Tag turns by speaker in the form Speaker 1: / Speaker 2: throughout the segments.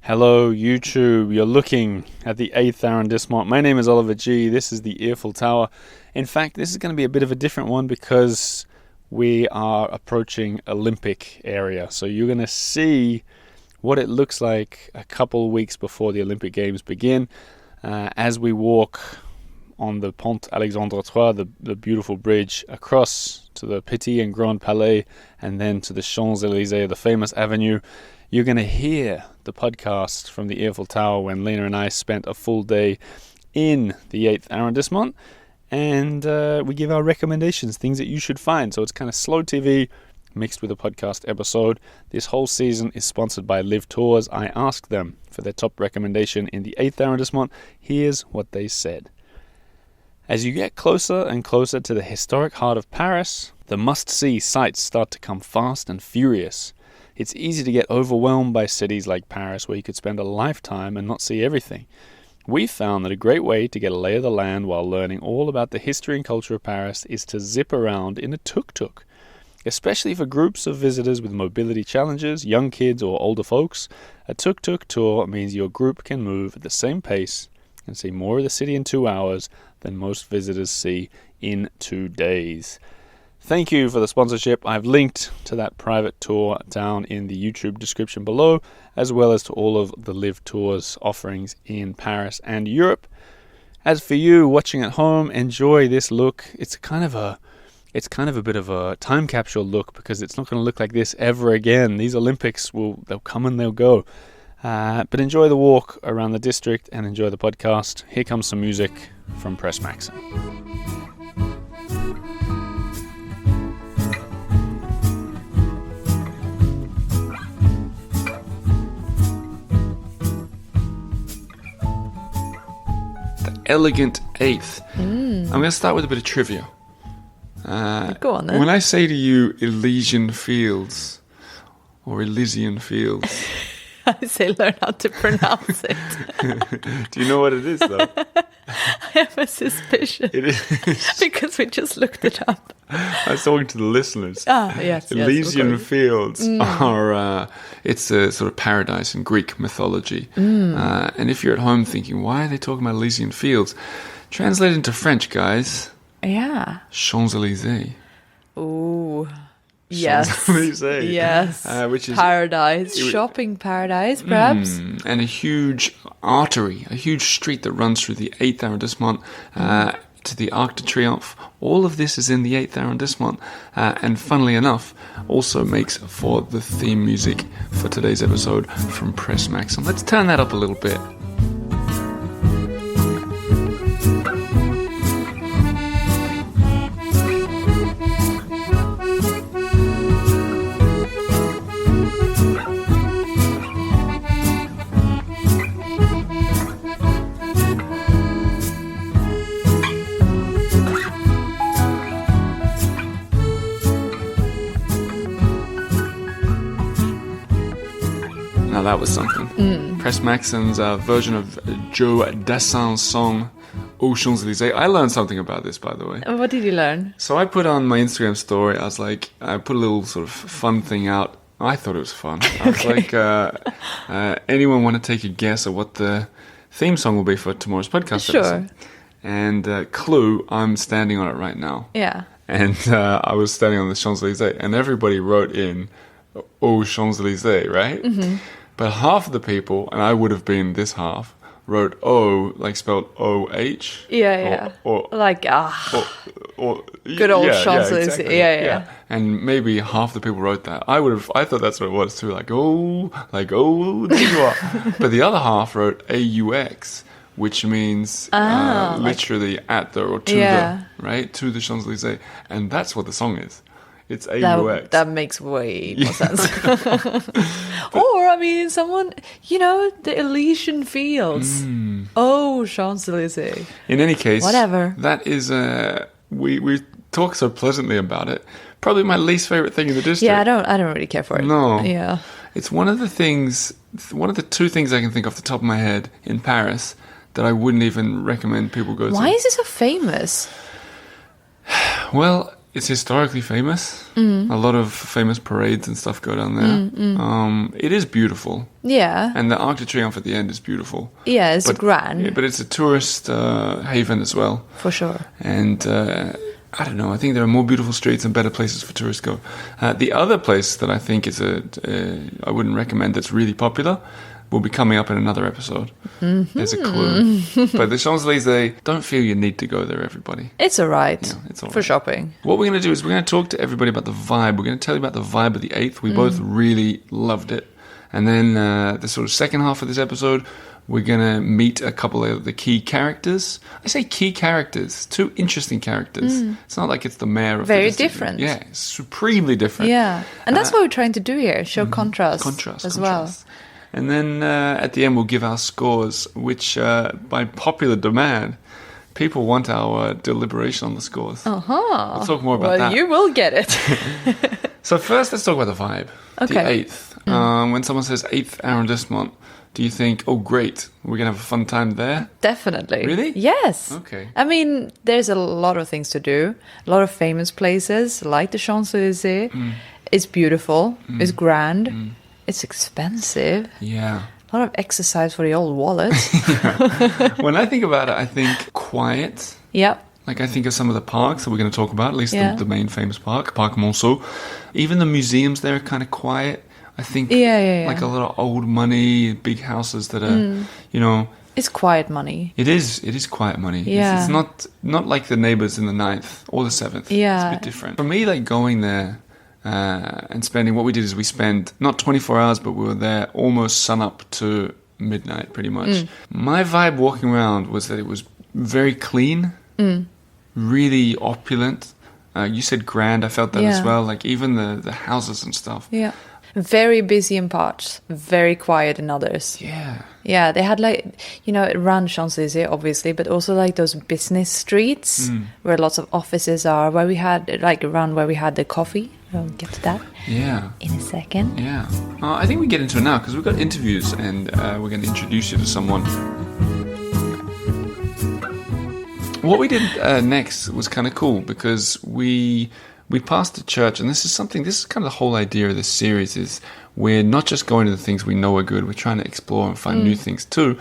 Speaker 1: Hello, YouTube. You're looking at the 8th arrondissement. My name is Oliver G. This is the Earful Tower. In fact, this is going to be a bit of a different one because we are approaching Olympic area. So you're going to see what it looks like a couple weeks before the Olympic Games begin as we walk on the Pont Alexandre III, the beautiful bridge, across to the Petit and Grand Palais, and then to the Champs-Élysées, the famous avenue. You're going to hear the podcast from the Earful Tower when Lina and I spent a full day in the 8th arrondissement, and we give our recommendations, things that you should find. So it's kind of slow TV mixed with a podcast episode. This whole season is sponsored by LivTours. I asked them for their top recommendation in the 8th arrondissement. Here's what they said. As you get closer and closer to the historic heart of Paris, the must-see sights start to come fast and furious. It's easy to get overwhelmed by cities like Paris where you could spend a lifetime and not see everything. We found that a great way to get a lay of the land while learning all about the history and culture of Paris is to zip around in a TukTuk. Especially for groups of visitors with mobility challenges, young kids or older folks, a TukTuk tour means your group can move at the same pace and see more of the city in 2 hours than most visitors see in 2 days. Thank you for the sponsorship. I've linked to that private tour down in the YouTube description below, as well as to all of the LivTours offerings in Paris and Europe. As for you watching at home, enjoy this look. It's kind of a bit of a time capsule look because it's not going to look like this ever again. These Olympics they'll come and they'll go. But enjoy the walk around the district and enjoy the podcast. Here comes some music from Press Maxim. Elegant 8th. I'm going to start with a bit of trivia.
Speaker 2: Go on then.
Speaker 1: When I say to you Elysian Fields or Elysian Fields,
Speaker 2: I say learn how to pronounce it.
Speaker 1: Do you know what it is though?
Speaker 2: I have a suspicion.
Speaker 1: It is.
Speaker 2: Because we just looked it up.
Speaker 1: I was talking to the listeners.
Speaker 2: Yes.
Speaker 1: Elysian Fields are, it's a sort of paradise in Greek mythology. And if you're at home thinking, why are they talking about Elysian Fields? Translate into French, guys.
Speaker 2: Yeah.
Speaker 1: Champs-Élysées.
Speaker 2: Ooh. Yes.
Speaker 1: Champs-Élysées.
Speaker 2: Yes.
Speaker 1: Which is
Speaker 2: paradise. Shopping paradise, perhaps.
Speaker 1: And a huge artery, a huge street that runs through the 8th arrondissement to the Arc de Triomphe. All of this is in the 8th arrondissement. And funnily enough, also makes for the theme music for today's episode from Press Maxim. Let's turn that up a little bit. Now that was something. Press Maxim's version of Joe Dassin's song Aux Champs-Élysées. I learned something about this, by the way.
Speaker 2: What did you learn?
Speaker 1: So I put on my Instagram story, I put a little sort of fun thing out. I thought it was fun. I was like, anyone want to take a guess at what the theme song will be for tomorrow's podcast episode? And clue, I'm standing on it right now.
Speaker 2: Yeah.
Speaker 1: And I was standing on the Champs-Élysées, and everybody wrote in Aux Champs-Élysées, right? Mm-hmm. But half of the people, and I would have been this half, wrote O, like spelled O-H.
Speaker 2: Yeah.
Speaker 1: Or
Speaker 2: like,
Speaker 1: or
Speaker 2: good old Champs-Élysées.
Speaker 1: Exactly.
Speaker 2: Yeah.
Speaker 1: And maybe half the people wrote that. I thought that's what it was too, like, there you are. But the other half wrote A-U-X, which means literally at the, or to the, right? To the Champs-Élysées. And that's what the song is. It's A-U-X.
Speaker 2: That makes way more sense. Or, I mean, someone, the Elysian Fields. Oh, Champs-Élysées.
Speaker 1: In any case,
Speaker 2: whatever.
Speaker 1: That is, we talk so pleasantly about it. Probably my least favorite thing in the district.
Speaker 2: Yeah, I don't really care for it.
Speaker 1: No.
Speaker 2: Yeah.
Speaker 1: It's one of the two things I can think off the top of my head in Paris that I wouldn't even recommend people go to.
Speaker 2: Why is it so famous?
Speaker 1: Well, it's historically famous. A lot of famous parades and stuff go down there. It is beautiful.
Speaker 2: Yeah.
Speaker 1: And the Arc de Triomphe at the end is beautiful.
Speaker 2: Yeah, it's grand.
Speaker 1: Yeah, but it's a tourist haven as well.
Speaker 2: For sure.
Speaker 1: And I don't know, I think there are more beautiful streets and better places for tourists to go. The other place that I think is I wouldn't recommend that's really popular will be coming up in another episode. There's a clue. But the Champs-Élysées, don't feel you need to go there, everybody.
Speaker 2: It's all right.
Speaker 1: Yeah, it's all
Speaker 2: for
Speaker 1: right.
Speaker 2: shopping.
Speaker 1: What we're going to do is we're going to talk to everybody about the vibe. We're going to tell you about the vibe of the 8th. We both really loved it. And then the sort of second half of this episode, we're going to meet a couple of the key characters. I say key characters, two interesting characters. It's not like it's the mayor of
Speaker 2: Very
Speaker 1: the district.
Speaker 2: different.
Speaker 1: Yeah, it's supremely different.
Speaker 2: Yeah. And that's what we're trying to do here, show contrast as well.
Speaker 1: And then at the end, we'll give our scores, which by popular demand, people want our deliberation on the scores.
Speaker 2: Uh-huh.
Speaker 1: We'll talk more about that.
Speaker 2: Well, you will get it.
Speaker 1: So first, let's talk about the vibe.
Speaker 2: Okay.
Speaker 1: The 8th. When someone says 8th arrondissement, do you think, oh, great, we're going to have a fun time there?
Speaker 2: Definitely.
Speaker 1: Really?
Speaker 2: Yes.
Speaker 1: Okay.
Speaker 2: I mean, there's a lot of things to do. A lot of famous places, like the Champs-Élysées. It's beautiful. It's grand. It's expensive.
Speaker 1: Yeah.
Speaker 2: A lot of exercise for the old wallet.
Speaker 1: When I think about it, I think quiet.
Speaker 2: Yep.
Speaker 1: Like I think of some of the parks that we're going to talk about, at least
Speaker 2: Yeah.
Speaker 1: the main famous park, Parc Monceau. Even the museums there are kind of quiet. I think
Speaker 2: Yeah.
Speaker 1: like a lot of old money, big houses that are, you know...
Speaker 2: It's quiet money.
Speaker 1: It is quiet money.
Speaker 2: Yeah.
Speaker 1: It's not like the neighbours in the 9th or the 7th.
Speaker 2: Yeah.
Speaker 1: It's a bit different. For me, like going there and spending, what we did is we spent not 24 hours, but we were there almost sun up to midnight pretty much. My vibe walking around was that it was very clean, really opulent. You said grand, I felt that as
Speaker 2: Yeah.
Speaker 1: well. Like even the houses and stuff.
Speaker 2: Yeah. Very busy in parts, very quiet in others.
Speaker 1: Yeah.
Speaker 2: Yeah, they had like, around Champs-Élysées, obviously, but also like those business streets where lots of offices are, where we had, like around where we had the coffee. We'll get to that
Speaker 1: Yeah.
Speaker 2: in a second.
Speaker 1: Yeah. I think we get into it now because we've got interviews and we're going to introduce you to someone. What we did next was kind of cool because we passed the church, and this is kind of the whole idea of this series is we're not just going to the things we know are good, we're trying to explore and find new things too.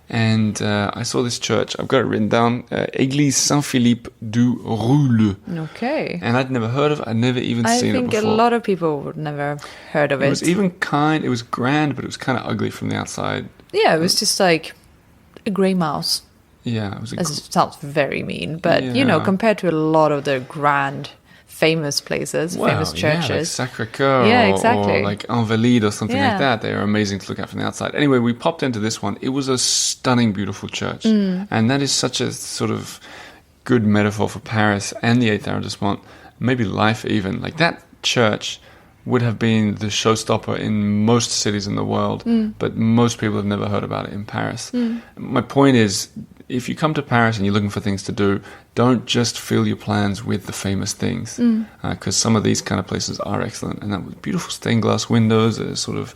Speaker 1: And I saw this church, I've got it written down, Église Saint-Philippe-du-Roule.
Speaker 2: Okay.
Speaker 1: And I'd never heard of it, I'd never even seen it before.
Speaker 2: I think a lot of people would never heard of it.
Speaker 1: It was even it was grand, but it was kind of ugly from the outside.
Speaker 2: Yeah, it was just like a grey mouse.
Speaker 1: Yeah, it was
Speaker 2: It sounds very mean, but
Speaker 1: Yeah.
Speaker 2: compared to a lot of the grand, famous places, famous churches.
Speaker 1: Yeah, like Sacré-Cœur
Speaker 2: Yeah, exactly.
Speaker 1: or like Invalides or something
Speaker 2: Yeah.
Speaker 1: like that. They are amazing to look at from the outside. Anyway, we popped into this one. It was a stunning, beautiful church. And that is such a sort of good metaphor for Paris and the 8th arrondissement, maybe life even. Like that church would have been the showstopper in most cities in the world, but most people have never heard about it in Paris. My point is, if you come to Paris and you're looking for things to do, don't just fill your plans with the famous things, because some of these kind of places are excellent. And that was beautiful stained glass windows, a sort of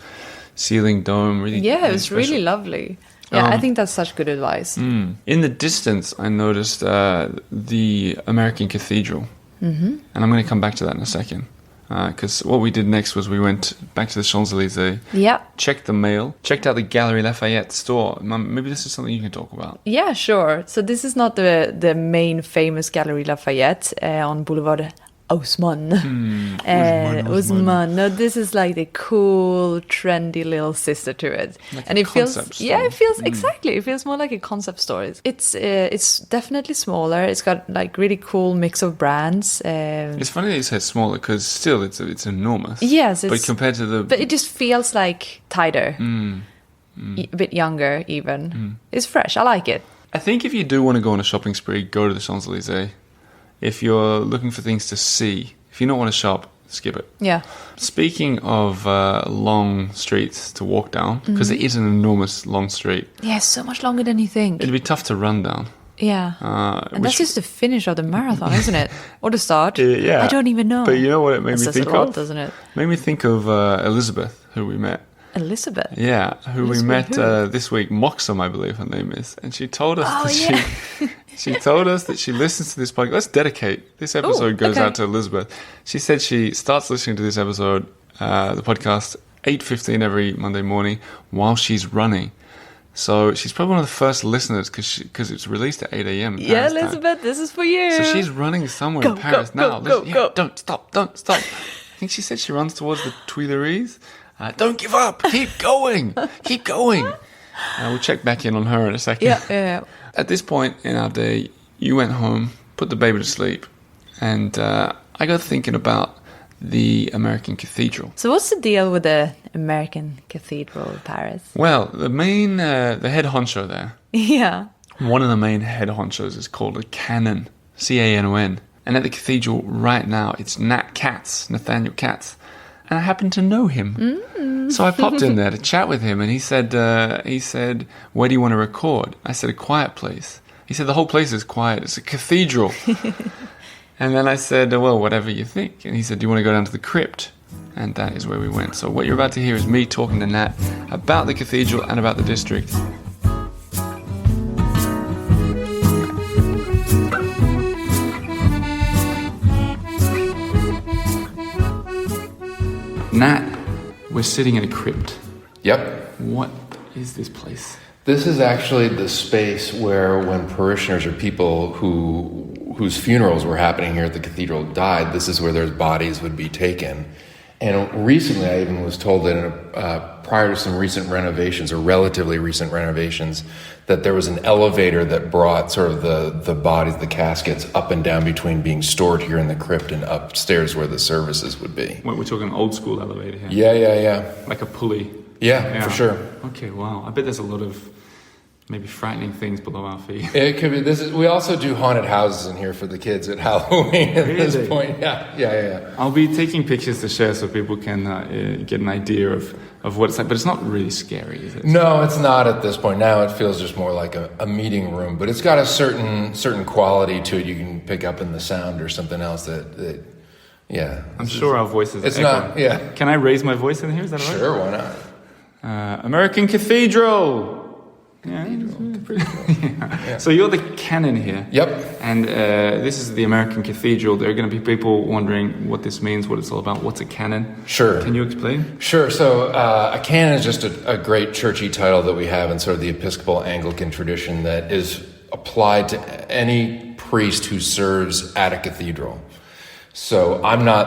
Speaker 1: ceiling dome. Really,
Speaker 2: Yeah, it was
Speaker 1: special.
Speaker 2: really lovely. Yeah, I think that's such good advice.
Speaker 1: In the distance, I noticed the American Cathedral, and I'm going to come back to that in a second. Because what we did next was we went back to the Champs-Élysées,
Speaker 2: Yeah.
Speaker 1: checked the mail, checked out the Galeries Lafayette store. Maybe this is something you can talk about.
Speaker 2: Yeah, sure. So this is not the main famous Galeries Lafayette on Boulevard Haussmann. Haussmann. No, this is like the cool, trendy little sister to it.
Speaker 1: Like
Speaker 2: and
Speaker 1: a
Speaker 2: it feels,
Speaker 1: concept
Speaker 2: yeah,
Speaker 1: store.
Speaker 2: it feels exactly. It feels more like a concept store. It's definitely smaller. It's got like really cool mix of brands.
Speaker 1: It's funny that you said smaller because still it's enormous.
Speaker 2: Yes,
Speaker 1: but compared to the...
Speaker 2: But it just feels like tighter. A bit younger even. It's fresh. I like it.
Speaker 1: I think if you do want to go on a shopping spree, go to the Champs-Élysées. If you're looking for things to see, if you don't want to shop, skip it.
Speaker 2: Yeah.
Speaker 1: Speaking of long streets to walk down, because it is an enormous long street,
Speaker 2: Yeah, so much longer than you think.
Speaker 1: it'd be tough to run down.
Speaker 2: Yeah. And that's just the finish of the marathon, isn't it? Or the start?
Speaker 1: Yeah.
Speaker 2: I don't even know.
Speaker 1: But you know what it made
Speaker 2: That
Speaker 1: me
Speaker 2: says
Speaker 1: think
Speaker 2: a lot,
Speaker 1: of?
Speaker 2: doesn't it?
Speaker 1: Made me think of Elizabeth, who we met.
Speaker 2: Elizabeth.
Speaker 1: Yeah, who we
Speaker 2: Elizabeth
Speaker 1: met
Speaker 2: who?
Speaker 1: this week. Maxim, I believe her name is. And she told us
Speaker 2: Oh,
Speaker 1: that
Speaker 2: yeah.
Speaker 1: She told us that she listens to this podcast. Let's dedicate. This episode goes out to Elizabeth. She said she starts listening to this episode, the podcast, 8:15 every Monday morning while she's running. So she's probably one of the first listeners because it's released at 8 a.m.
Speaker 2: Yeah, Elizabeth, this is for you.
Speaker 1: So she's running somewhere in Paris now. Go. Don't stop. I think she said she runs towards the Tuileries. Don't give up. Keep going. We'll check back in on her in a second.
Speaker 2: Yeah.
Speaker 1: At this point in our day, you went home, put the baby to sleep, and I got thinking about the American Cathedral.
Speaker 2: So what's the deal with the American Cathedral of Paris?
Speaker 1: Well, the head honcho there.
Speaker 2: Yeah.
Speaker 1: One of the main head honchos is called a canon, C-A-N-O-N. And at the cathedral right now, it's Nathaniel Katz. And I happen to know him. So I popped in there to chat with him, and he said, where do you want to record? I said, a quiet place. He said, the whole place is quiet. It's a cathedral. And then I said, well, whatever you think. And he said, do you want to go down to the crypt? And that is where we went. So what you're about to hear is me talking to Nat about the cathedral and about the district. Nat, we're sitting in a crypt.
Speaker 3: Yep.
Speaker 1: What is this place?
Speaker 3: This is actually the space where when parishioners or people whose funerals were happening here at the cathedral died, this is where their bodies would be taken. And recently I even was told that prior to some recent renovations, or relatively recent renovations, that there was an elevator that brought sort of the bodies, the caskets, up and down between being stored here in the crypt and upstairs where the services would be.
Speaker 1: We're talking old school elevator here.
Speaker 3: Yeah.
Speaker 1: Like a pulley.
Speaker 3: Yeah, for sure.
Speaker 1: Okay, wow. I bet there's a lot of maybe frightening things below our feet.
Speaker 3: It could be. We also do haunted houses in here for the kids at Halloween at this point. Yeah.
Speaker 1: I'll be taking pictures to share so people can get an idea of what it's like. But it's not really scary, is it?
Speaker 3: No, it's not at this point. Now it feels just more like a meeting room. But it's got a certain quality to it. You can pick up in the sound or something else that yeah.
Speaker 1: I'm sure our voices
Speaker 3: It's
Speaker 1: echoing.
Speaker 3: not, yeah.
Speaker 1: Can I raise my voice in here? Is that all right?
Speaker 3: Sure, why not?
Speaker 1: American Cathedral. Yeah.
Speaker 3: Yeah.
Speaker 1: So you're the canon here.
Speaker 3: Yep.
Speaker 1: And this is the American Cathedral. There are going to be people wondering what this means, what it's all about. What's a canon?
Speaker 3: Sure.
Speaker 1: Can you explain?
Speaker 3: Sure. So a canon is just a great churchy title that we have in sort of the Episcopal Anglican tradition that is applied to any priest who serves at a cathedral. So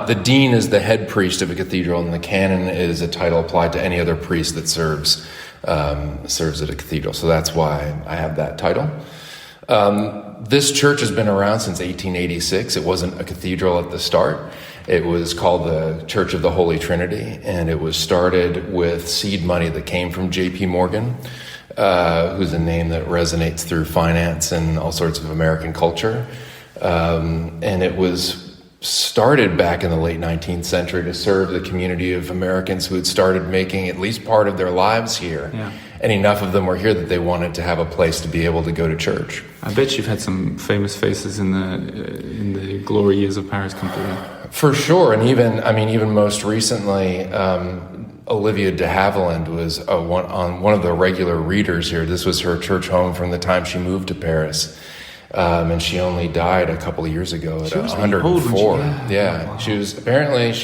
Speaker 3: the dean is the head priest of a cathedral, and the canon is a title applied to any other priest that serves at a cathedral. So that's why I have that title. This church has been around since 1886. It wasn't a cathedral at the start. It was called the Church of the Holy Trinity, and it was started with seed money that came from J.P. Morgan, who's a name that resonates through finance and all sorts of American culture. And it was started back in the late 19th century to serve the community of Americans who had started making at least part of their lives here.
Speaker 1: Yeah.
Speaker 3: And enough of them were here that they wanted to have a place to be able to go to church.
Speaker 1: I bet you've had some famous faces in the glory years of Paris come through.
Speaker 3: For sure. And even most recently, Olivia de Havilland was one of the regular readers here. This was her church home from the time she moved to Paris. And she only died a couple of years ago at 104. Yeah. Wow. She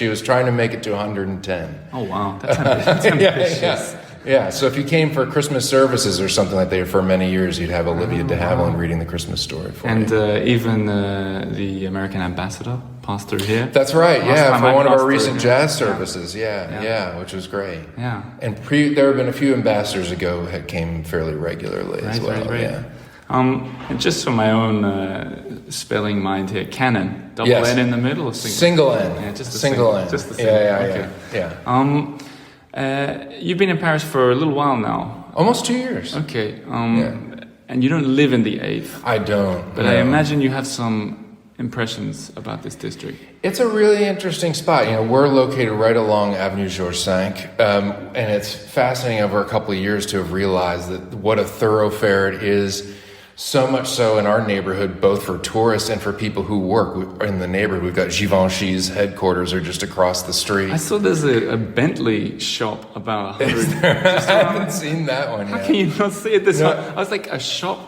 Speaker 3: was trying to make it to 110.
Speaker 1: Oh, wow. That's ambitious.
Speaker 3: Yeah. So if you came for Christmas services or something like that for many years, you'd have Olivia de Havilland reading the Christmas story for you.
Speaker 1: And even the American ambassador passed through here.
Speaker 3: That's right. For one of our recent jazz
Speaker 1: through.
Speaker 3: services. Yeah, which was great.
Speaker 1: Yeah.
Speaker 3: And there have been a few ambassadors ago that came fairly regularly as well.
Speaker 1: Right.
Speaker 3: Yeah.
Speaker 1: And just for my own spelling mind here, canon, double N in the middle, or
Speaker 3: single N?
Speaker 1: Yeah, just
Speaker 3: single N.
Speaker 1: Just the single.
Speaker 3: Yeah.
Speaker 1: You've been in Paris for a little while now.
Speaker 3: Almost 2 years.
Speaker 1: Okay. And you don't live in the 8th.
Speaker 3: I don't.
Speaker 1: But no. I imagine you have some impressions about this district.
Speaker 3: It's a really interesting spot. We're located right along Avenue Georges V, and it's fascinating over a couple of years to have realized that what a thoroughfare it is So much so in our neighborhood, both for tourists and for people who work in the neighborhood. We've got Givenchy's headquarters are just across the street.
Speaker 1: I saw there's a Bentley shop about 100.
Speaker 3: I haven't seen that one yet.
Speaker 1: How can you not see it? I was like a shop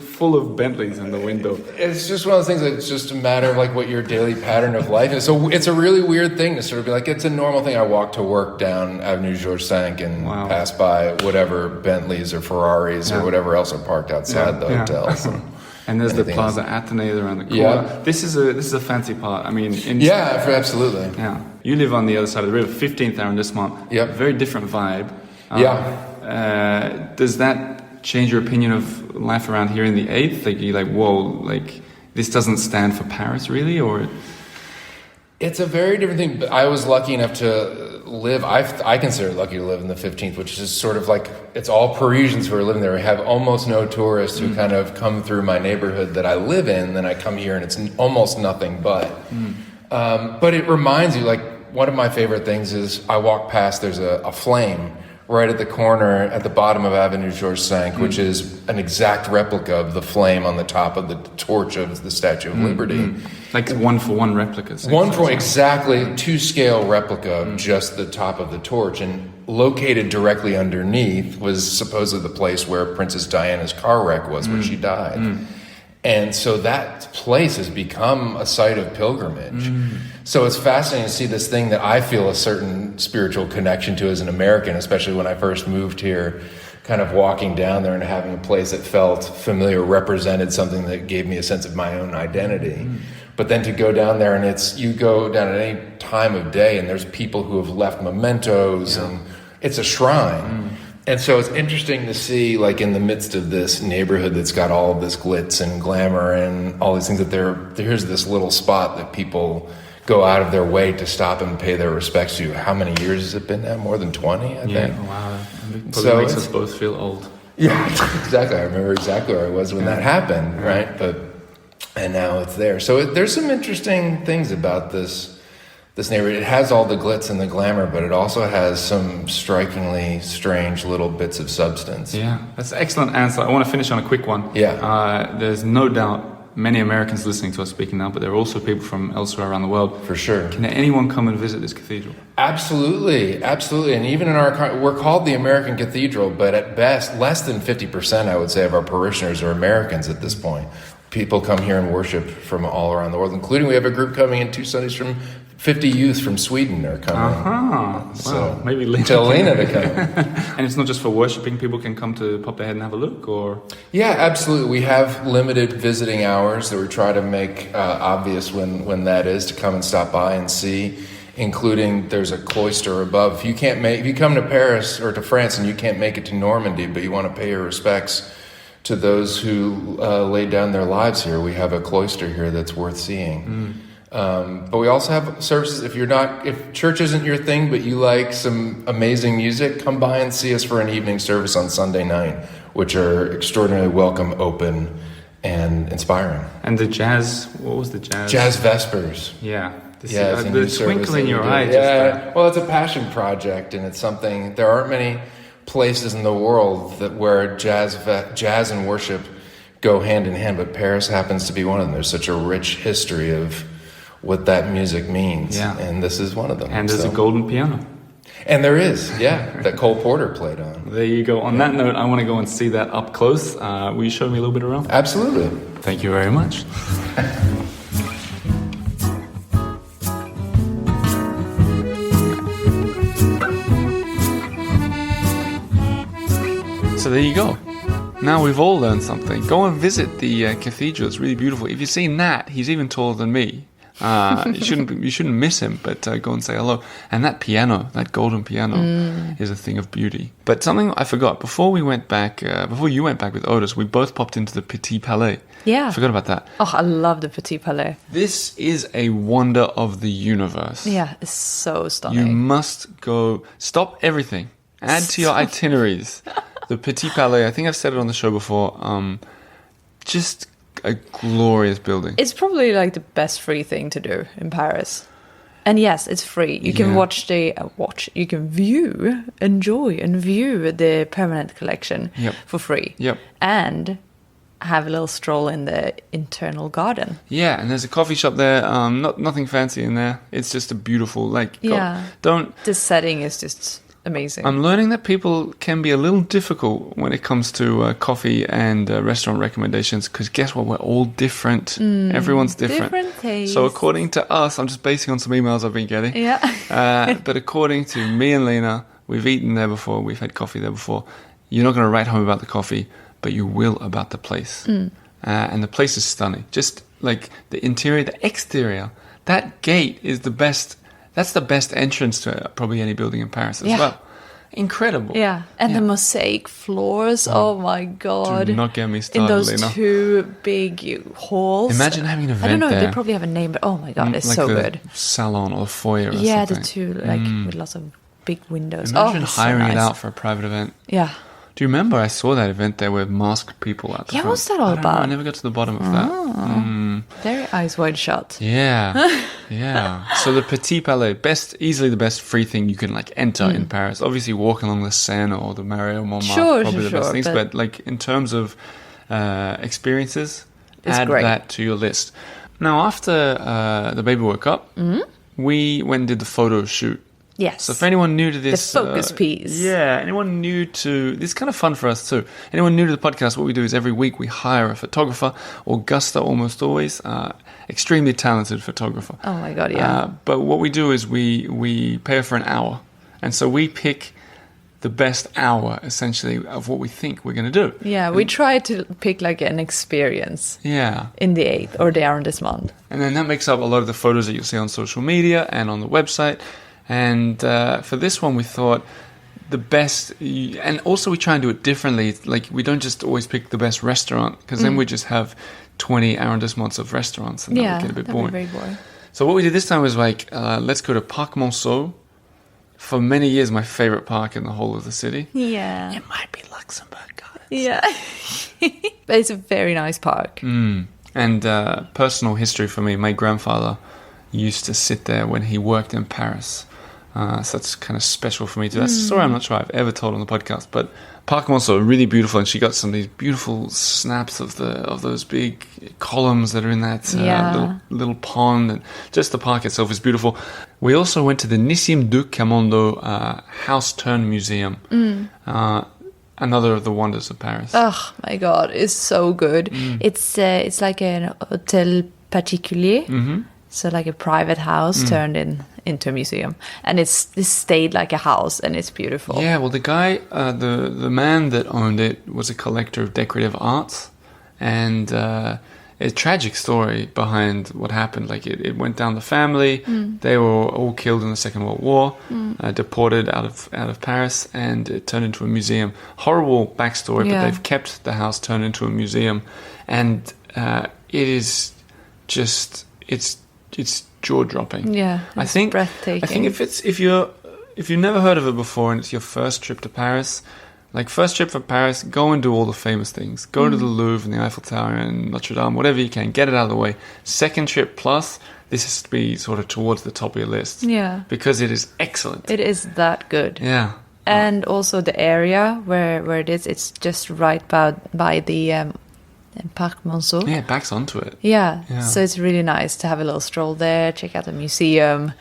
Speaker 1: full of Bentleys in the window.
Speaker 3: It's just one of those things that it's just a matter of like what your daily pattern of life is. So it's a really weird thing to sort of be like, it's a normal thing. I walk to work down Avenue Georges V and pass by whatever Bentleys or Ferraris or whatever else are parked outside the hotels.
Speaker 1: And there's the Plaza Athénée around the corner.
Speaker 3: Yeah.
Speaker 1: This is a fancy part. I mean,
Speaker 3: absolutely.
Speaker 1: Yeah. You live on the other side of the river, 15th arrondissement.
Speaker 3: Yep.
Speaker 1: Very different vibe.
Speaker 3: Yeah.
Speaker 1: Does that change your opinion of life around here in the 8th? Like, you're like, whoa, like, this doesn't stand for Paris, really? Or...
Speaker 3: It's a very different thing. But I was lucky enough to live, I consider lucky to live in the 15th, which is sort of like, it's all Parisians who are living there. We have almost no tourists who kind of come through my neighborhood that I live in. Then I come here and it's almost nothing but. But it reminds you, like, one of my favorite things is I walk past, there's a flame right at the corner at the bottom of Avenue Georges V, which is an exact replica of the flame on the top of the torch of the Statue of Liberty.
Speaker 1: Like one-for-one replicas.
Speaker 3: Exactly, to-scale replica of just the top of the torch. And located directly underneath was supposedly the place where Princess Diana's car wreck was when she died. And so that place has become a site of pilgrimage. So it's fascinating to see this thing that I feel a certain spiritual connection to as an American, especially when I first moved here, kind of walking down there and having a place that felt familiar, represented something that gave me a sense of my own identity. But then to go down there, and you go down at any time of day and there's people who have left mementos, and it's a shrine. And so it's interesting to see, like, in the midst of this neighborhood that's got all of this glitz and glamour and all these things, that here's this little spot that people go out of their way to stop and pay their respects to. How many years has it been now? More than 20, I think.
Speaker 1: Yeah, wow. It probably makes us both feel old.
Speaker 3: Yeah, exactly. I remember exactly where I was when that happened, right? And now it's there. So there's some interesting things about this neighborhood. It has all the glitz and the glamour, but it also has some strikingly strange little bits of substance.
Speaker 1: Yeah, that's an excellent answer. I want to finish on a quick one.
Speaker 3: Yeah.
Speaker 1: There's no doubt many Americans listening to us speaking now, but there are also people from elsewhere around the world.
Speaker 3: For sure.
Speaker 1: Can anyone come and visit this cathedral?
Speaker 3: Absolutely, absolutely. And even in we're called the American Cathedral, but at best, less than 50%, I would say, of our parishioners are Americans at this point. People come here and worship from all around the world, including we have a group coming in 2 Sundays from 50 youth from Sweden are coming.
Speaker 1: So wow. Maybe Lina
Speaker 3: tell Lina to come.
Speaker 1: And it's not just for worshiping, people can come to pop their head and have a look, or?
Speaker 3: Yeah, absolutely. We have limited visiting hours that we try to make obvious when that is, to come and stop by and see, including there's a cloister above. If you come to Paris or to France and you can't make it to Normandy, but you want to pay your respects to those who laid down their lives here, we have a cloister here that's worth seeing. But we also have services. If church isn't your thing, but you like some amazing music, come by and see us for an evening service on Sunday night, which are extraordinarily welcome, open, and inspiring.
Speaker 1: And the jazz, what was the jazz?
Speaker 3: Jazz Vespers.
Speaker 1: Yeah.
Speaker 3: The
Speaker 1: twinkle in your eye.
Speaker 3: Yeah. Well, it's a passion project, and it's something, there aren't many places in the world where jazz and worship go hand in hand, but Paris happens to be one of them. There's such a rich history of what that music means, and this is one of them.
Speaker 1: And there's a golden piano.
Speaker 3: And there is, that Cole Porter played on.
Speaker 1: There you go. On that note, I want to go and see that up close. Will you show me a little bit around?
Speaker 3: Absolutely.
Speaker 1: Thank you very much. So there you go. Now we've all learned something. Go and visit the cathedral. It's really beautiful. If you've seen Nat, he's even taller than me. You shouldn't miss him, but go and say hello. And that piano, that golden piano, is a thing of beauty. But something I forgot, before you went back with Otis, we both popped into the Petit Palais.
Speaker 2: Yeah.
Speaker 1: I forgot about that.
Speaker 2: Oh, I love the Petit Palais.
Speaker 1: This is a wonder of the universe.
Speaker 2: Yeah, it's so stunning.
Speaker 1: You must go, stop everything. Add to your itineraries. The Petit Palais, I think I've said it on the show before, just a glorious building. It's
Speaker 2: probably like the best free thing to do in Paris. And yes, it's free. You can you can enjoy and view the permanent collection for free.
Speaker 1: Yep.
Speaker 2: And have a little stroll in the internal garden.
Speaker 1: Yeah, and there's a coffee shop there. Nothing fancy in there. It's just a beautiful
Speaker 2: The setting is just amazing.
Speaker 1: I'm learning that people can be a little difficult when it comes to coffee and restaurant recommendations, because guess what? We're all different. Everyone's different.
Speaker 2: Different tastes.
Speaker 1: So according to us, I'm just basing on some emails I've been getting.
Speaker 2: Yeah.
Speaker 1: But according to me and Lina, we've eaten there before. We've had coffee there before. You're not going to write home about the coffee, but you will about the place. And the place is stunning. Just like the interior, the exterior. That gate is the best. That's the best entrance to probably any building in Paris as well. Incredible.
Speaker 2: Yeah. And the mosaic floors. Oh my God.
Speaker 1: Do not get me started,
Speaker 2: in those
Speaker 1: Lina.
Speaker 2: 2 big halls.
Speaker 1: Imagine having an event
Speaker 2: I don't know,
Speaker 1: there.
Speaker 2: they probably have a name, but oh my God, it's
Speaker 1: like
Speaker 2: so
Speaker 1: the
Speaker 2: good.
Speaker 1: salon or foyer or
Speaker 2: Yeah,
Speaker 1: something.
Speaker 2: the 2 with lots of big windows.
Speaker 1: Imagine
Speaker 2: it's so
Speaker 1: hiring it
Speaker 2: nice.
Speaker 1: out for a private event.
Speaker 2: Yeah.
Speaker 1: Do you remember I saw that event there with masked people at the front?
Speaker 2: what's that all
Speaker 1: I don't know,
Speaker 2: about?
Speaker 1: I never got to the bottom of that.
Speaker 2: Very eyes wide shut.
Speaker 1: Yeah, yeah. So the Petit Palais, easily the best free thing you can like enter in Paris. Obviously, walk along the Seine or the Marais Montmartre, probably the best things. But like in terms of experiences, add
Speaker 2: great.
Speaker 1: that to your list. Now, after the baby woke up, we went and did the photo shoot.
Speaker 2: Yes.
Speaker 1: So for anyone new to this...
Speaker 2: The focus piece.
Speaker 1: Yeah, anyone new to... This is kind of fun for us too. Anyone new to the podcast, what we do is every week we hire a photographer. Augusta, almost always. Extremely talented photographer.
Speaker 2: Oh my God, yeah.
Speaker 1: But what we do is we pay her for an hour. And so we pick the best hour, essentially, of what we think we're going to do.
Speaker 2: Yeah, we try to pick like an experience.
Speaker 1: Yeah.
Speaker 2: In the 8th or the arrondissement.
Speaker 1: And then that makes up a lot of the photos that you'll see on social media and on the website. And for this one, we thought the best, and also we try and do it differently. Like we don't just always pick the best restaurant, because then we just have 20 arrondissements of restaurants, and that would get a bit boring.
Speaker 2: Very boring.
Speaker 1: So what we did this time was like, let's go to Parc Monceau. For many years, my favorite park in the whole of the city.
Speaker 2: Yeah.
Speaker 1: It might be Luxembourg Gardens.
Speaker 2: Yeah. But it's a very nice park.
Speaker 1: And personal history for me, my grandfather used to sit there when he worked in Paris. So that's kind of special for me too. That's a story I'm not sure I've ever told on the podcast. But Parc Monceau, really beautiful, and she got some of these beautiful snaps of those big columns that are in that little pond, and just the park itself is beautiful. We also went to the Nissim du Camondo House Turn Museum. Another of the wonders of Paris.
Speaker 2: Oh my God, it's so good. It's like an hotel particulier. So like a private house turned into a museum, and this stayed like a house, and it's beautiful.
Speaker 1: Yeah, well, the guy, the man that owned it was a collector of decorative arts, and a tragic story behind what happened. Like it went down the family. They were all killed in the Second World War, deported out of Paris, and it turned into a museum. Horrible backstory, but they've kept the house turned into a museum, and it is just it's jaw-dropping.
Speaker 2: Yeah,
Speaker 1: I think
Speaker 2: breathtaking.
Speaker 1: I think if you've never heard of it before and it's your first trip to Paris, like first trip for Paris, go and do all the famous things. Go to the Louvre and the Eiffel Tower and Notre Dame, whatever you can. Get it out of the way. Second trip plus, this has to be sort of towards the top of your list.
Speaker 2: Yeah,
Speaker 1: because it is excellent.
Speaker 2: It is that good.
Speaker 1: Yeah,
Speaker 2: and also the area where it is, it's just right by the. Parc Monceau.
Speaker 1: Yeah, it backs onto it.
Speaker 2: Yeah, so it's really nice to have a little stroll there, check out the museum,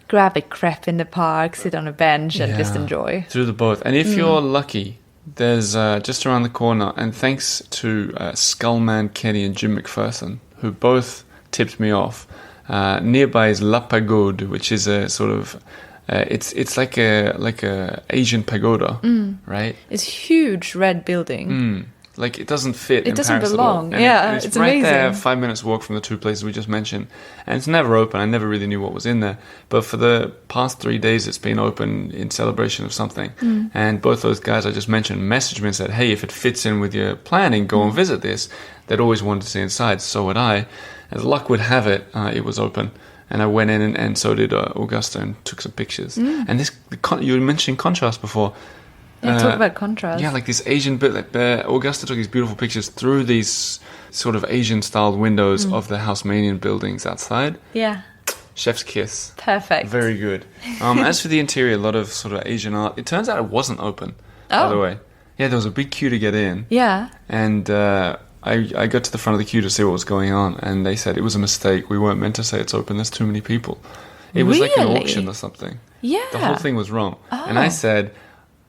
Speaker 2: grab a crepe in the park, sit on a bench and just enjoy.
Speaker 1: Do the both. And if you're lucky, there's just around the corner, and thanks to Skullman Kenny and Jim McPherson, who both tipped me off, nearby is La Pagode, which is a sort of... it's like a Asian pagoda, right?
Speaker 2: It's a huge red building.
Speaker 1: Like it doesn't fit.
Speaker 2: It doesn't
Speaker 1: Paris
Speaker 2: belong.
Speaker 1: At all.
Speaker 2: And
Speaker 1: it's
Speaker 2: it's
Speaker 1: right
Speaker 2: amazing.
Speaker 1: there, 5 minutes walk from the two places we just mentioned, and it's never open. I never really knew what was in there, but for the past 3 days, it's been open in celebration of something. And both those guys I just mentioned messaged me and said, "Hey, if it fits in with your planning, go and visit this." They'd always wanted to see inside, so would I. As luck would have it, it was open. And I went in, and so did Augusta, and took some pictures. And this, you were mentioning contrast before.
Speaker 2: Talk about contrast.
Speaker 1: Yeah, like this Asian bit. Like, Augusta took these beautiful pictures through these sort of Asian-styled windows of the Haussmannian buildings outside.
Speaker 2: Yeah.
Speaker 1: Chef's kiss.
Speaker 2: Perfect.
Speaker 1: Very good. As for the interior, a lot of sort of Asian art. It turns out it wasn't open, by the way. Yeah, there was a big queue to get in.
Speaker 2: Yeah.
Speaker 1: And I got to the front of the queue to see what was going on, and they said it was a mistake. We weren't meant to say it's open. There's too many people. It was like an auction or something.
Speaker 2: Yeah.
Speaker 1: The whole thing was wrong. And I said,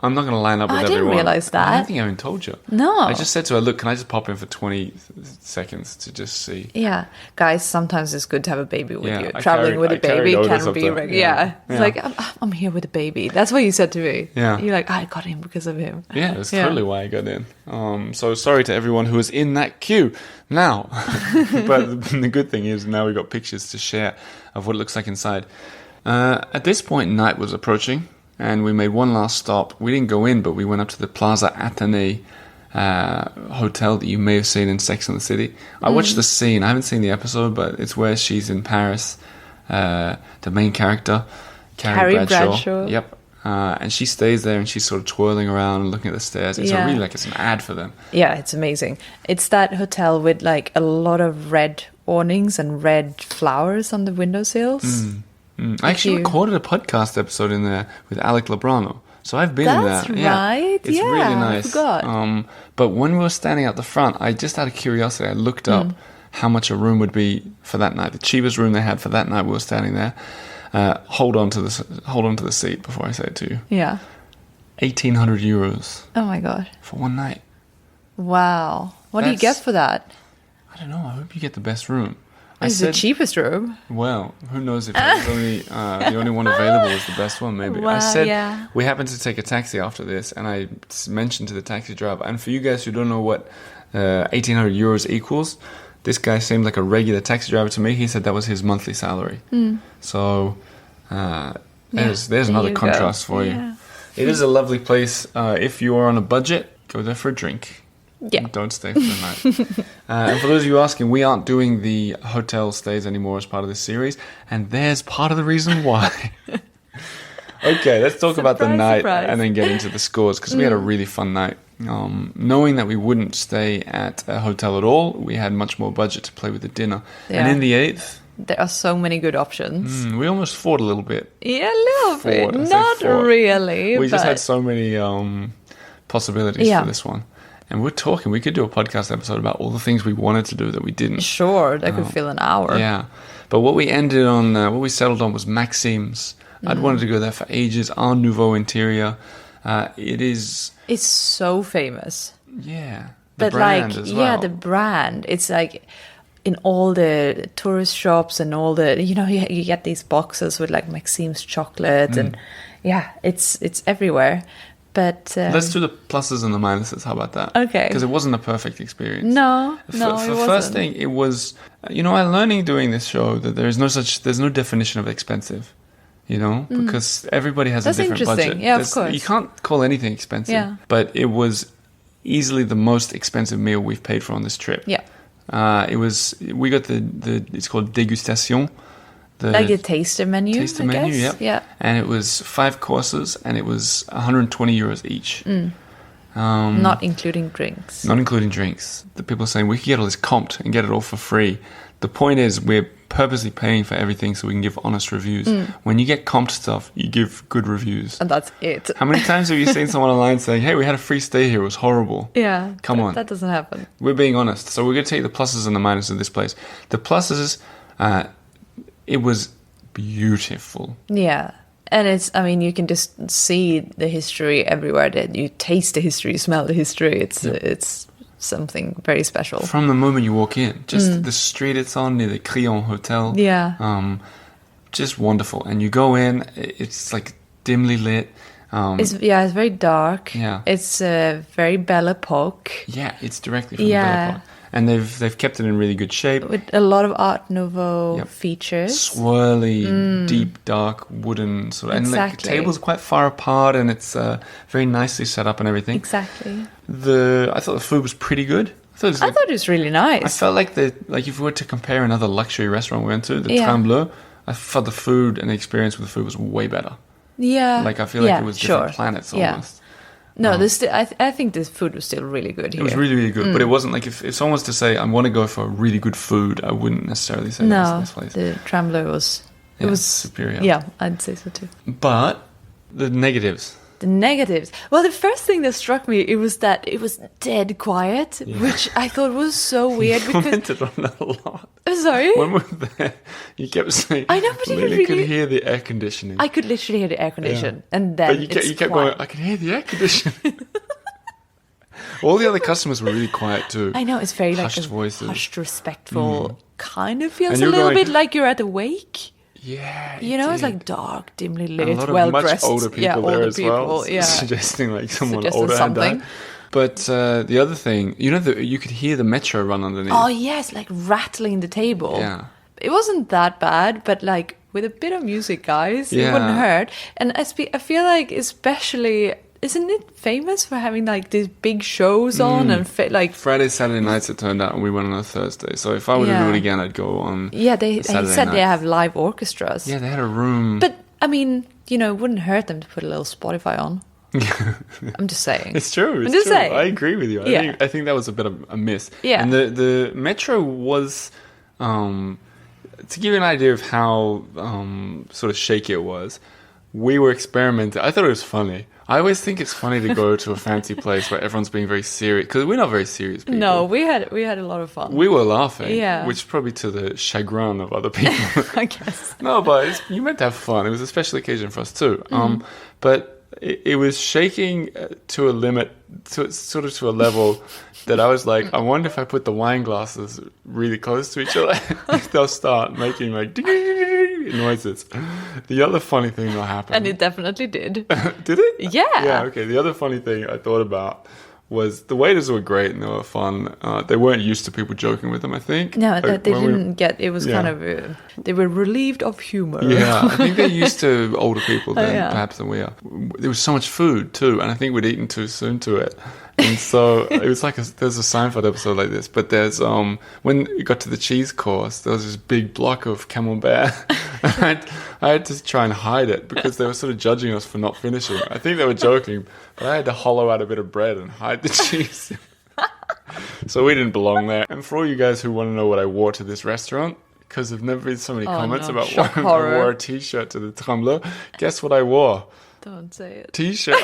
Speaker 1: I'm not going to line up with everyone.
Speaker 2: I didn't realize that.
Speaker 1: I don't think I even told you.
Speaker 2: No.
Speaker 1: I just said to her, look, can I just pop in for 20 seconds to just see?
Speaker 2: Yeah. Guys, sometimes it's good to have a baby with you.
Speaker 1: I
Speaker 2: Traveling with a baby can be...
Speaker 1: Yeah.
Speaker 2: It's like, I'm here with a baby. That's what you said to me.
Speaker 1: Yeah.
Speaker 2: You're like, I got in because of him.
Speaker 1: Yeah, that's totally why I got in. So sorry to everyone who was in that queue. Now, but the good thing is now we've got pictures to share of what it looks like inside. At this point, night was approaching, and we made one last stop. We didn't go in, but we went up to the Plaza Athénée hotel that you may have seen in Sex and the City. I watched the scene. I haven't seen the episode, but it's where she's in Paris. The main character, Carrie Bradshaw. Yep. And she stays there and she's sort of twirling around and looking at the stairs. It's really like it's an ad for them.
Speaker 2: Yeah, it's amazing. It's that hotel with like a lot of red awnings and red flowers on the windowsills.
Speaker 1: I actually recorded a podcast episode in there with Alec Labrano. So I've been in there.
Speaker 2: That's right.
Speaker 1: It's really nice.
Speaker 2: I forgot.
Speaker 1: But when we were standing out the front, I just out of curiosity, I looked up how much a room would be for that night. The cheapest room they had for that night, we were standing there. Hold on to the seat before I say it to you.
Speaker 2: Yeah.
Speaker 1: 1,800 euros.
Speaker 2: Oh my god.
Speaker 1: For one night.
Speaker 2: Wow. What do you get for that?
Speaker 1: I don't know. I hope you get the best room.
Speaker 2: It's the cheapest room.
Speaker 1: Well, who knows if it's only the only one available is the best one, maybe.
Speaker 2: Wow,
Speaker 1: I said we happened to take a taxi after this, and I mentioned to the taxi driver, and for you guys who don't know what 1,800 euros equals, this guy seemed like a regular taxi driver to me. He said that was his monthly salary. So there's another contrast for you. It is a lovely place. If you are on a budget, go there for a drink.
Speaker 2: Yeah.
Speaker 1: Don't stay for the night. And for those of you asking, we aren't doing the hotel stays anymore as part of this series, and there's part of the reason why. Okay, let's talk about the night and then get into the scores, because we had a really fun night. Knowing that we wouldn't stay at a hotel at all, we had much more budget to play with the dinner. Yeah. And in the 8th...
Speaker 2: there are so many good options.
Speaker 1: We almost fought a little bit.
Speaker 2: Yeah, a little bit. Not really.
Speaker 1: We just had so many possibilities for this one. And we could do a podcast episode about all the things we wanted to do that we didn't.
Speaker 2: Sure, that could fill an hour.
Speaker 1: Yeah. But what we ended on, what we settled on was Maxim's. I'd wanted to go there for ages. Art Nouveau interior. It's
Speaker 2: so famous.
Speaker 1: Yeah.
Speaker 2: The brand as well. Yeah, the brand. It's like in all the tourist shops and all the, you get these boxes with like Maxim's chocolate and it's everywhere. But
Speaker 1: let's do the pluses and the minuses. How about that?
Speaker 2: Okay.
Speaker 1: Because it wasn't a perfect experience.
Speaker 2: No,
Speaker 1: it wasn't. First thing, it was, I'm learning doing this show that there's no definition of expensive, because everybody has a different budget.
Speaker 2: Yeah, of course.
Speaker 1: You can't call anything expensive. Yeah. But it was easily the most expensive meal we've paid for on this trip.
Speaker 2: Yeah.
Speaker 1: We got it's called dégustation.
Speaker 2: Like a taster menu,
Speaker 1: Taster menu,
Speaker 2: yep. Yeah.
Speaker 1: And it was 5 courses, and it was 120 euros each.
Speaker 2: Not including drinks.
Speaker 1: Not including drinks. The people are saying we could get all this comped and get it all for free. The point is we're purposely paying for everything so we can give honest reviews. When you get comped stuff, you give good reviews.
Speaker 2: And that's it.
Speaker 1: How many times have you seen someone online saying, hey, we had a free stay here, it was horrible?
Speaker 2: Yeah.
Speaker 1: Come on.
Speaker 2: That doesn't happen.
Speaker 1: We're being honest. So we're going to take the pluses and the minuses of this place. The pluses... it was beautiful.
Speaker 2: Yeah. And you can just see the history everywhere. That you taste the history, you smell the history. It's something very special.
Speaker 1: From the moment you walk in, just the street it's on near the Crillon Hotel.
Speaker 2: Yeah.
Speaker 1: Just wonderful. And you go in, it's like dimly lit.
Speaker 2: It's very dark.
Speaker 1: Yeah.
Speaker 2: It's very Belle Epoque.
Speaker 1: Yeah, it's directly from Belle Epoque. And they've kept it in really good shape.
Speaker 2: With a lot of Art Nouveau features.
Speaker 1: Swirly, deep, dark, wooden sort of.
Speaker 2: Exactly.
Speaker 1: And the tables are quite far apart, and it's very nicely set up and everything.
Speaker 2: Exactly.
Speaker 1: I thought the food was pretty good. I thought it was really nice. I felt like if we were to compare another luxury restaurant we went to, the Trembleu, I felt the food and the experience with the food was way better.
Speaker 2: Yeah.
Speaker 1: I feel like it was different planets almost.
Speaker 2: No, I think this food was still really good here.
Speaker 1: It was really, really good. But it wasn't like if someone was to say, I want to go for really good food, I wouldn't necessarily say this place.
Speaker 2: The Trembleu was...
Speaker 1: It was superior.
Speaker 2: Yeah, I'd say so too.
Speaker 1: But the negatives.
Speaker 2: The negatives. Well, the first thing that struck me, it was that it was dead quiet, which I thought was so weird.
Speaker 1: You commented on that a lot.
Speaker 2: Sorry?
Speaker 1: When we were there, you kept saying,
Speaker 2: I know, but you
Speaker 1: Lily
Speaker 2: really
Speaker 1: could hear the air conditioning.
Speaker 2: I could literally hear the air condition, and then
Speaker 1: But you kept going, I can hear the air conditioning. All the other customers were really quiet too.
Speaker 2: I know, it's very
Speaker 1: hushed
Speaker 2: like a
Speaker 1: voices.
Speaker 2: hushed, respectful, kind of feels
Speaker 1: And
Speaker 2: a
Speaker 1: you're
Speaker 2: little
Speaker 1: going-
Speaker 2: bit like you're at a wake.
Speaker 1: Yeah,
Speaker 2: You know, it's
Speaker 1: did.
Speaker 2: like dark, dimly
Speaker 1: And
Speaker 2: lit,
Speaker 1: a lot of
Speaker 2: well
Speaker 1: much
Speaker 2: dressed.
Speaker 1: older people there
Speaker 2: older
Speaker 1: as well,
Speaker 2: people, yeah.
Speaker 1: suggesting like someone
Speaker 2: Suggesting
Speaker 1: older had
Speaker 2: something.
Speaker 1: died. But the other thing, you know, you could hear the metro run underneath.
Speaker 2: Oh yes, like rattling the table.
Speaker 1: Yeah.
Speaker 2: It wasn't that bad, but like with a bit of music, guys, it wouldn't
Speaker 1: Yeah.
Speaker 2: hurt. And I feel like especially, isn't it famous for having like these big shows on and like
Speaker 1: Friday, Saturday nights it turned out, and we went on a Thursday. So if I were to do
Speaker 2: Yeah.
Speaker 1: it again, I'd go on.
Speaker 2: yeah, they
Speaker 1: Saturday
Speaker 2: said
Speaker 1: night.
Speaker 2: they have live orchestras.
Speaker 1: Yeah, they had a room.
Speaker 2: But I mean, you know, it wouldn't hurt them to put a little Spotify on. I'm just saying.
Speaker 1: It's true.
Speaker 2: I'm
Speaker 1: It's
Speaker 2: just
Speaker 1: true.
Speaker 2: saying.
Speaker 1: I agree with you.
Speaker 2: Yeah.
Speaker 1: I think that was a bit of a miss.
Speaker 2: Yeah.
Speaker 1: And the metro was, to give you an idea of how sort of shaky it was, we were experimenting. I thought it was funny. I always think it's funny to go to a fancy place where everyone's being very serious, because we're not very serious people.
Speaker 2: No, we had a lot of fun.
Speaker 1: We were laughing,
Speaker 2: Yeah.
Speaker 1: which is probably to the chagrin of other people.
Speaker 2: I guess.
Speaker 1: No, but you meant to have fun. It was a special occasion for us too.
Speaker 2: Mm-hmm.
Speaker 1: But it was shaking to a limit, to a level that I was like, I wonder if I put the wine glasses really close to each other, if they'll start making like noises. The other funny thing that happened,
Speaker 2: And it definitely did.
Speaker 1: did it?
Speaker 2: Yeah.
Speaker 1: Yeah. Okay. The other funny thing I thought about was the waiters were great and they were fun. They weren't used to people joking with them, I think.
Speaker 2: No,
Speaker 1: Like,
Speaker 2: they
Speaker 1: when we-
Speaker 2: didn't get. It was
Speaker 1: Yeah.
Speaker 2: kind of. They were relieved of humor.
Speaker 1: Yeah, I think they're used to older people than
Speaker 2: yeah.
Speaker 1: perhaps than we are. There was so much food too, and I think we'd eaten too soon to it. And so it was like there's a Seinfeld episode like this, but there's when you got to the cheese course, there was this big block of camembert. I had to try and hide it because they were sort of judging us for not finishing. I think they were joking, but I had to hollow out a bit of bread and hide the cheese. So we didn't belong there. And for all you guys who want to know what I wore to this restaurant, because there've never been so many comments
Speaker 2: no,
Speaker 1: about
Speaker 2: shock
Speaker 1: why I
Speaker 2: horror.
Speaker 1: wore a t-shirt to the Trembleur, guess what I wore?
Speaker 2: Don't say it.
Speaker 1: T-shirt.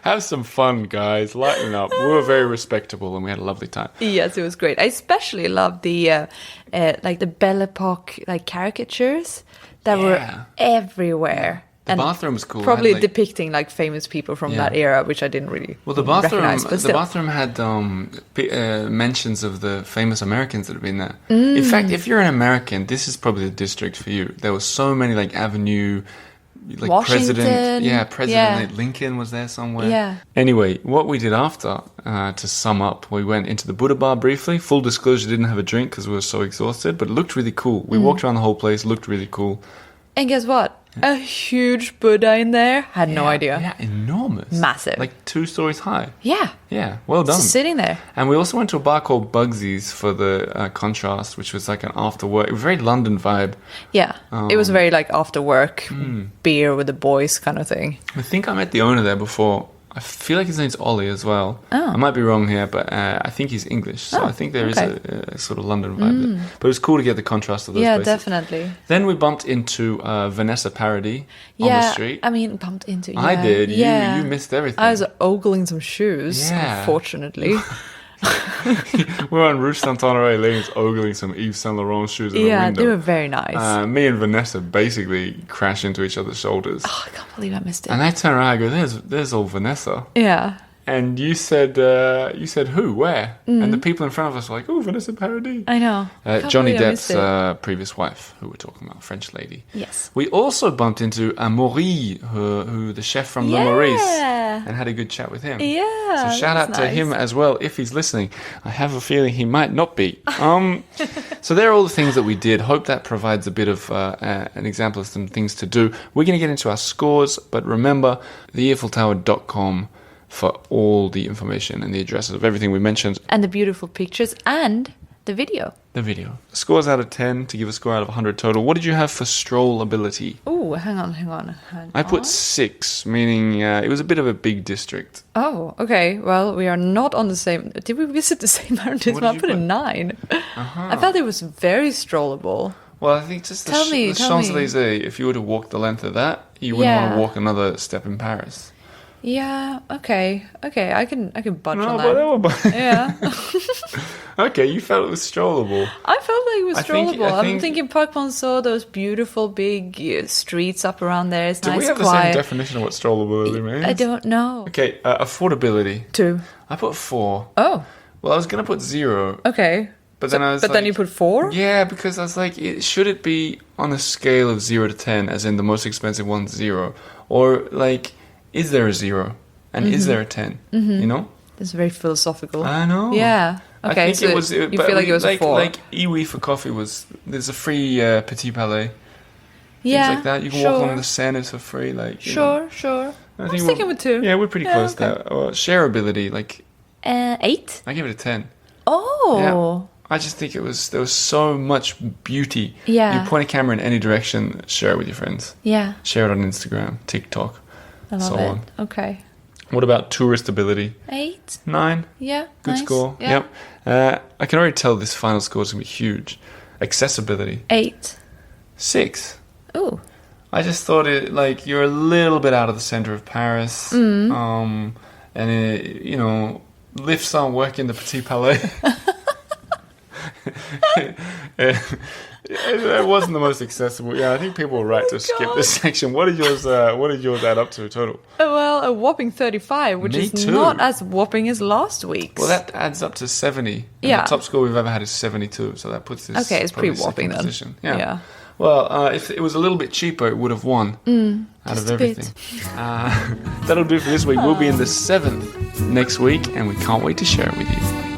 Speaker 1: Have some fun, guys. Lighten up. We were very respectable and we had a lovely time.
Speaker 2: Yes, it was great. I especially loved the like the Belle Epoque like caricatures that
Speaker 1: Yeah.
Speaker 2: were everywhere.
Speaker 1: The bathroom was cool.
Speaker 2: Probably
Speaker 1: It had, like-
Speaker 2: depicting like famous people from
Speaker 1: Yeah.
Speaker 2: that era, which I didn't really
Speaker 1: Well, the bathroom,
Speaker 2: recognize. But
Speaker 1: the
Speaker 2: still.
Speaker 1: bathroom had mentions of the famous Americans that have been there. In fact, if you're an American, this is probably the district for you. There were so many like Avenue, like
Speaker 2: Washington,
Speaker 1: President
Speaker 2: yeah.
Speaker 1: Lincoln was there somewhere.
Speaker 2: Yeah.
Speaker 1: Anyway, what we did after, to sum up, we went into the Buddha bar briefly. Full disclosure, didn't have a drink because we were so exhausted, but it looked really cool. We walked around the whole place, looked really cool.
Speaker 2: And guess what? A huge Buddha in there. Had no idea.
Speaker 1: Yeah, enormous.
Speaker 2: Massive.
Speaker 1: Like 2 stories high.
Speaker 2: Yeah.
Speaker 1: Yeah, well done.
Speaker 2: Just sitting there.
Speaker 1: And we also went to a bar called Bugsy's for the contrast, which was like an after work, a very London vibe.
Speaker 2: Yeah. It was very like after work beer with the boys kind of thing.
Speaker 1: I think I met the owner there before. I feel like his name's Ollie as well.
Speaker 2: Oh.
Speaker 1: I might be wrong here, but I think he's English. So I think there is
Speaker 2: okay.
Speaker 1: a sort of London vibe there. But it was cool to get the contrast of those
Speaker 2: Yeah,
Speaker 1: places.
Speaker 2: definitely.
Speaker 1: Then we bumped into Vanessa Paradis on
Speaker 2: Yeah.
Speaker 1: the street.
Speaker 2: I mean, bumped into.
Speaker 1: I
Speaker 2: yeah.
Speaker 1: did.
Speaker 2: Yeah.
Speaker 1: You missed everything.
Speaker 2: I was ogling some shoes,
Speaker 1: Yeah.
Speaker 2: unfortunately.
Speaker 1: We were on Rue Saint-Honoré lanes ogling some Yves Saint Laurent shoes in the
Speaker 2: Yeah,
Speaker 1: window.
Speaker 2: they were very nice.
Speaker 1: Me and Vanessa basically crashed into each other's shoulders.
Speaker 2: Oh, I can't believe I missed it.
Speaker 1: And I turn around and I go, there's old Vanessa.
Speaker 2: Yeah.
Speaker 1: And you said who, where? And the people in front of us were like, oh, Vanessa Paradis.
Speaker 2: I know. Can't
Speaker 1: Johnny
Speaker 2: believe I missed
Speaker 1: Depp's
Speaker 2: it.
Speaker 1: previous wife, who we're talking about, French lady.
Speaker 2: Yes.
Speaker 1: We also bumped into Amaury, who the chef from Le
Speaker 2: Yeah.
Speaker 1: Maurice, and had a good chat with him.
Speaker 2: Yeah.
Speaker 1: So shout out
Speaker 2: that's
Speaker 1: to
Speaker 2: nice.
Speaker 1: him as well, if he's listening. I have a feeling he might not be. So there are all the things that we did. Hope that provides a bit of an example of some things to do. We're going to get into our scores, but remember, theeiffeltower.com for all the information and the addresses of everything we mentioned.
Speaker 2: And the beautiful pictures and the video.
Speaker 1: The video. Scores out of 10 to give a score out of 100 total. What did you have for strollability?
Speaker 2: Oh, hang on.
Speaker 1: I put 6, meaning it was a bit of a big district.
Speaker 2: Oh, okay. Well, we are not on the same. Did we visit the same arrondissement?
Speaker 1: What
Speaker 2: I
Speaker 1: did
Speaker 2: put
Speaker 1: you
Speaker 2: a
Speaker 1: put?
Speaker 2: 9. I felt it was very strollable.
Speaker 1: Well, I think just the
Speaker 2: Tell me.
Speaker 1: Champs-Élysées, if you were to walk the length of that, you wouldn't want
Speaker 2: Yeah.
Speaker 1: to walk another step in Paris.
Speaker 2: Yeah. Okay. I can budge on
Speaker 1: No,
Speaker 2: that.
Speaker 1: but
Speaker 2: Yeah.
Speaker 1: okay, you felt it was strollable.
Speaker 2: I felt like it was
Speaker 1: I think-
Speaker 2: strollable.
Speaker 1: I
Speaker 2: I'm
Speaker 1: think-
Speaker 2: thinking Parc Monceau, those beautiful big streets up around there. It's
Speaker 1: Do
Speaker 2: nice,
Speaker 1: we have the
Speaker 2: quiet.
Speaker 1: same definition of what strollability means?
Speaker 2: I don't know.
Speaker 1: Okay, affordability.
Speaker 2: 2.
Speaker 1: I put 4.
Speaker 2: Oh.
Speaker 1: Well, I was gonna put 0,
Speaker 2: Okay.
Speaker 1: but then I was
Speaker 2: But then you put 4?
Speaker 1: yeah, because I was like, should it be on a scale of 0 to 10, as in the most expensive one's 0, or like, is there a 0 and is there a 10? You know,
Speaker 2: It's very philosophical.
Speaker 1: I know.
Speaker 2: Yeah.
Speaker 1: I
Speaker 2: Okay.
Speaker 1: think
Speaker 2: So
Speaker 1: it was.
Speaker 2: you
Speaker 1: but
Speaker 2: feel like it was a 4?
Speaker 1: Like Iwi for coffee was. There's a free Petit Palais.
Speaker 2: yeah.
Speaker 1: Things like that. You can walk along the Seine, it's for free. Like you know.
Speaker 2: Sure. I was
Speaker 1: think
Speaker 2: thinking with 2.
Speaker 1: Yeah, we're pretty close
Speaker 2: okay.
Speaker 1: there. Shareability, like
Speaker 2: 8?
Speaker 1: I give it a 10.
Speaker 2: Oh.
Speaker 1: I just think there was so much beauty.
Speaker 2: Yeah.
Speaker 1: You point a camera in any direction, share it with your friends.
Speaker 2: Yeah.
Speaker 1: Share it on Instagram, TikTok,
Speaker 2: I love
Speaker 1: so
Speaker 2: it.
Speaker 1: on.
Speaker 2: Okay.
Speaker 1: What about touristability?
Speaker 2: 8?
Speaker 1: 9.
Speaker 2: Yeah.
Speaker 1: Good
Speaker 2: nice.
Speaker 1: score.
Speaker 2: Yeah.
Speaker 1: Yep. I can already tell this final score is going to be huge. Accessibility.
Speaker 2: 8.
Speaker 1: 6.
Speaker 2: Ooh.
Speaker 1: I just thought it, like, you're a little bit out of the center of Paris. And, you know, lifts aren't working the Petit Palais. It wasn't the most accessible. Yeah, I think people were right to skip this section. What did yours add up to total?
Speaker 2: Well, a whopping 35, which
Speaker 1: Me
Speaker 2: is
Speaker 1: too.
Speaker 2: not as whopping as last week's.
Speaker 1: Well, that adds up to 70. And
Speaker 2: Yeah.
Speaker 1: the top score we've ever had is 72. So that puts this.
Speaker 2: Okay, it's
Speaker 1: probably
Speaker 2: pretty whopping
Speaker 1: second
Speaker 2: then.
Speaker 1: position. Yeah.
Speaker 2: Yeah.
Speaker 1: Well, if it was a little bit cheaper, it would have won out
Speaker 2: just
Speaker 1: of
Speaker 2: a bit.
Speaker 1: everything. That'll do for this week. We'll be in the 7th next week, and we can't wait to share it with you.